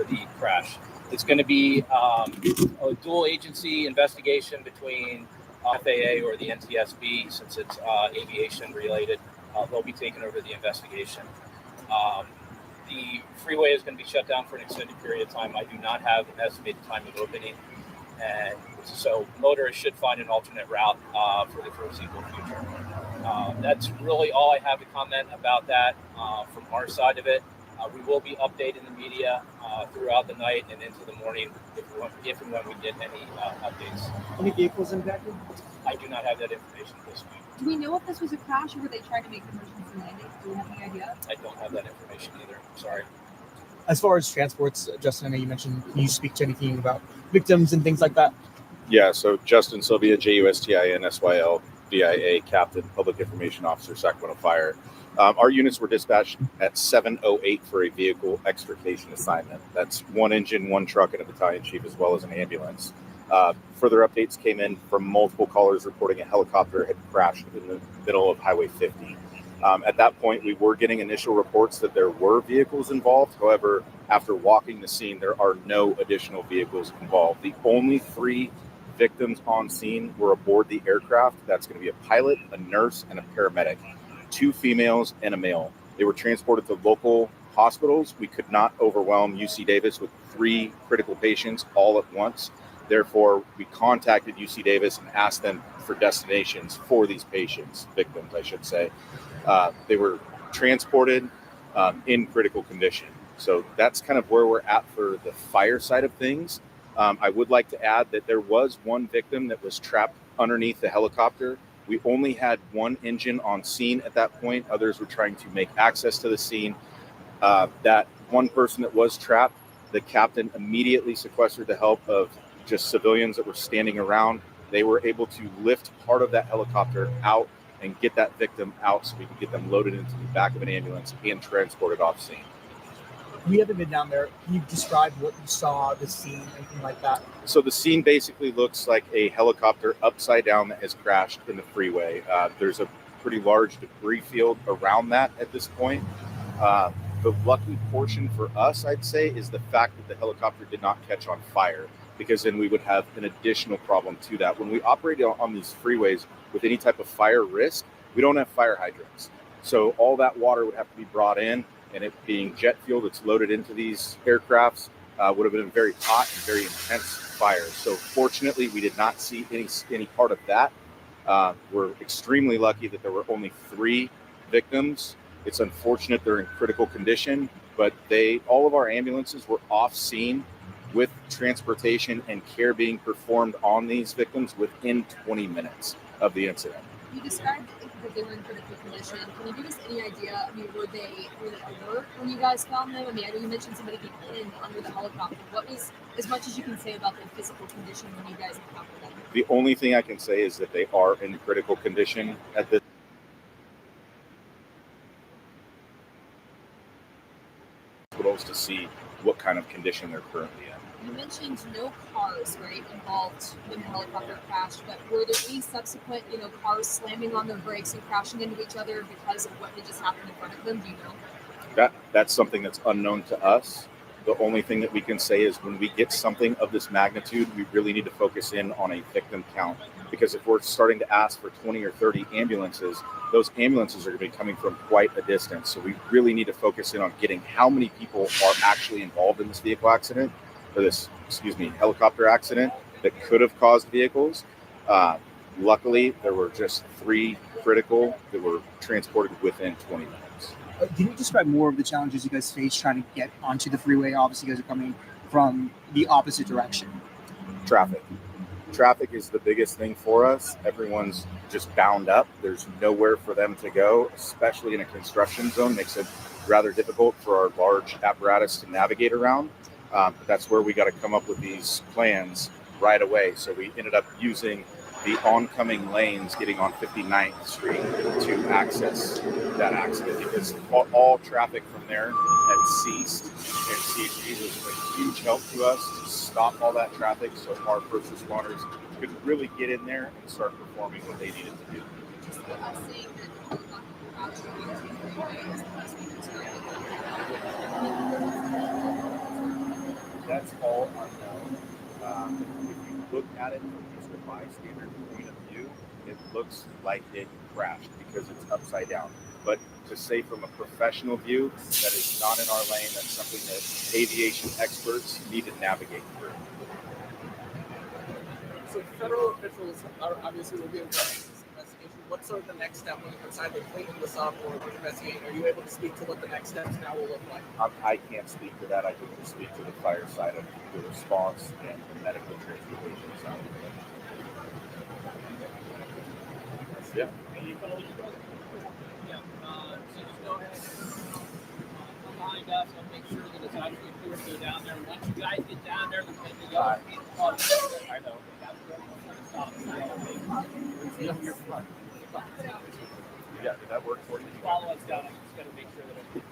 the crash. It's going to be a dual agency investigation between FAA or the NTSB, since it's aviation related. They'll be taking over the investigation. The freeway is going to be shut down for an extended period of time. I do not have an estimated time of opening, and so motorists should find an alternate route for the foreseeable future. That's really all I have to comment about that from our side of it. We will be updating the media throughout the night and into the morning if and when we get any updates. Any vehicles impacted? I do not have that information at this point. Do we know if this was a crash or were they trying to make an emergency landing? Do we have any idea? I don't have that information either. Sorry. As far as transports, Justin, I know you mentioned, can you speak to anything about victims and things like that? Yeah, so Justin Sylvia, JUSTIN-SYLVIA, Captain, Public Information Officer, Sacramento Fire. Our units were dispatched at 7:08 for a vehicle extrication assignment. That's one engine, one truck, and a battalion chief, as well as an ambulance. Further updates came in from multiple callers reporting a helicopter had crashed in the middle of Highway 50. At that point, we were getting initial reports that there were vehicles involved. However, after walking the scene, there are no additional vehicles involved. The only 3 victims on scene were aboard the aircraft. That's going to be a pilot, a nurse, and a paramedic. 2 females and a male. They were transported to local hospitals. We could not overwhelm UC Davis with 3 critical patients all at once. Therefore, we contacted UC Davis and asked them for destinations for these patients, victims, I should say. They were transported in critical condition. So that's kind of where we're at for the fire side of things. I would like to add that there was one victim that was trapped underneath the helicopter. We only had 1 engine on scene at that point. Others were trying to make access to the scene. That one person that was trapped, the captain immediately sequestered the help of just civilians that were standing around. They were able to lift part of that helicopter out and get that victim out so we could get them loaded into the back of an ambulance and transported off scene. We haven't been down there. Can you describe what you saw, the scene, anything like that? So the scene basically looks like a helicopter upside down that has crashed in the freeway. There's a pretty large debris field around that at this point. The lucky portion for us, I'd say, is the fact that the helicopter did not catch on fire, because then we would have an additional problem to that. When we operate on these freeways with any type of fire risk, we don't have fire hydrants. So all that water would have to be brought in, and it being jet fuel that's loaded into these aircrafts would have been a very hot and very intense fire. So fortunately, we did not see any part of that. We're extremely lucky that there were only 3 victims. It's unfortunate they're in critical condition, but all of our ambulances were off scene with transportation and care being performed on these victims within 20 minutes of the incident. You described that they were in critical condition. Can you give us any idea? I mean, were they alert when you guys found them? I mean, I know you mentioned somebody being pinned under the helicopter. What was, as much as you can say about their physical condition when you guys encountered them? The only thing I can say is that they are in critical condition at this. Hospitals to see what kind of condition they're currently in. You mentioned no cars, right, involved when the helicopter crashed, but were there any subsequent, cars slamming on their brakes and crashing into each other because of what had just happened in front of them? Do you know? That's something that's unknown to us. The only thing that we can say is when we get something of this magnitude, we really need to focus in on a victim count, because if we're starting to ask for 20 or 30 ambulances, those ambulances are going to be coming from quite a distance. So we really need to focus in on getting how many people are actually involved in this vehicle accident, or this, helicopter accident that could have caused vehicles. Luckily, there were just 3 critical that were transported within 20 minutes. Can you describe more of the challenges you guys face trying to get onto the freeway? Obviously, you guys are coming from the opposite direction. Traffic is the biggest thing for us. Everyone's just bound up. There's nowhere for them to go, especially in a construction zone. Makes it rather difficult for our large apparatus to navigate around. But that's where we got to come up with these plans right away. So we ended up using the oncoming lanes getting on 59th Street to access that accident, because all traffic from there had ceased, and CHP was a huge help to us to stop all that traffic so our first responders could really get in there and start performing what they needed to do. That's all unknown. If you look at it from just a bystander point of view, it looks like it crashed because it's upside down. But to say from a professional view, that is not in our lane. That's something that aviation experts need to navigate through. So federal officials are obviously reviewing this investigation. What's sort of the next step when you decide to clean this up or investigate? Are you able to speak to what the next steps now will look like? I can't speak to that. I can just speak to the fire side of the response and the medical transportation side. Yeah. So just go ahead and behind us and make sure that it's actually clear to go down there. Once you guys get down there, there's going to be I know. You're fine. Yeah, did that work for you? Follow us down. I'm just going to make sure that it's